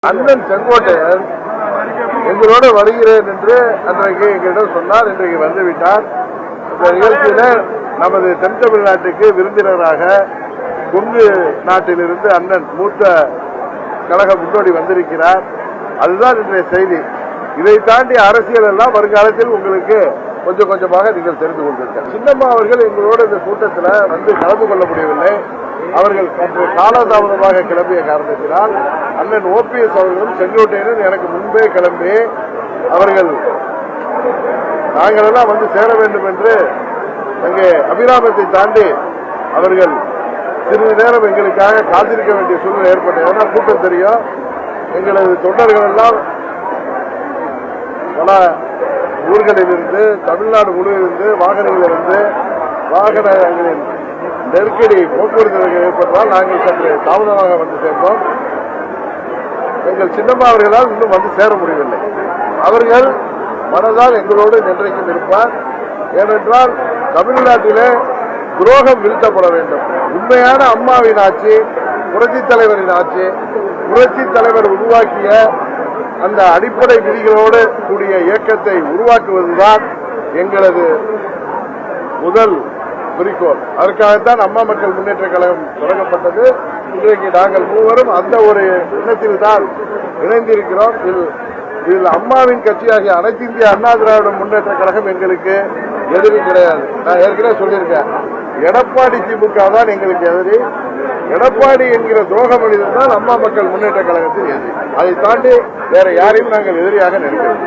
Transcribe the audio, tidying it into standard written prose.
அண்ணன் செங்கோட்டையன் எங்களோடு வருகிறேன் என்று அன்றைக்கு எங்களிடம் சொன்னார். இன்றைக்கு வந்துவிட்டார். இந்த நிகழ்ச்சியில நமது தென் தமிழ்நாட்டுக்கு விருந்தினராக கொங்கு நாட்டிலிருந்து அண்ணன் மூத்த கழக முன்னோடி வந்திருக்கிறார். அதுதான் இன்றைய செய்தி. இதை தாண்டி அரசியல் எல்லாம் வருங்காலத்தில் உங்களுக்கு கொஞ்சம் கொஞ்சமாக நீங்கள் தெரிந்து கொண்டிருக்கிறார். சின்னம்மா அவர்கள் எங்களோடு இந்த கூட்டத்தில் வந்து கலந்து கொள்ள முடியவில்லை. அவர்கள் காலதாமதமாக கிளம்பிய காரணத்தினால் அண்ணன் OPS அவர்களும் செங்கோட்டையனும் எனக்கு முன்பே கிளம்பி அவர்கள் நாங்கள் எல்லாம் வந்து சேர வேண்டும் என்று அங்கே அபிராமத்தை தாண்டி அவர்கள் சிறிது நேரம் எங்களுக்காக காத்திருக்க வேண்டிய சூழ்நிலை ஏற்பட்டது. ஏன்னா கூட்டம் தெரியும், எங்களது தொண்டர்கள் எல்லாம் பல ஊர்களிலிருந்து தமிழ்நாடு முழுவதிலிருந்து வாகனங்களிலிருந்து வாகனங்களின் நெருக்கடி போக்குவரத்து ஏற்பட்டால் நாங்கள் சற்று தாமதமாக வந்து சேர்ந்தோம். எங்கள் சின்னம்மா அவர்களால் இன்னும் வந்து சேர முடியவில்லை. அவர்கள் மனதால் எங்களோடு என்றைக்கும் இருப்பார். ஏனென்றால் தமிழ்நாட்டிலே துரோகம் வீழ்த்தப்பட வேண்டும். உண்மையான அம்மாவின் ஆட்சி, புரட்சி தலைவரின் ஆட்சி, புரட்சி தலைவர் உருவாக்கிய அந்த அடிப்படை விதிகளோடு கூடிய இயக்கத்தை உருவாக்குவதுதான் எங்களது முதல் குறிக்கோள். அதற்காகத்தான் அம்மா மக்கள் முன்னேற்ற கழகம் தொடங்கப்பட்டது. இன்றைக்கு நாங்கள் மூவரும் அந்த ஒரு எண்ணத்தில் தான் இணைந்திருக்கிறோம். இதில் அம்மாவின் கட்சியாகிய அனைத்து இந்திய அண்ணா திராவிட முன்னேற்ற கழகம் எங்களுக்கு எதிரி கிடையாது. நான் ஏற்கனவே சொல்லியிருக்கேன், எடப்பாடி திமுக தான் எங்களுக்கு எதிரி. எடப்பாடி என்கிற துரோக மனிதன் தான் அம்மா மக்கள் முன்னேற்ற கழகத்தின் எதிரி. அதை தாண்டி வேற யாரையும் நாங்கள் எதிரியாக நினைக்கிறோம்.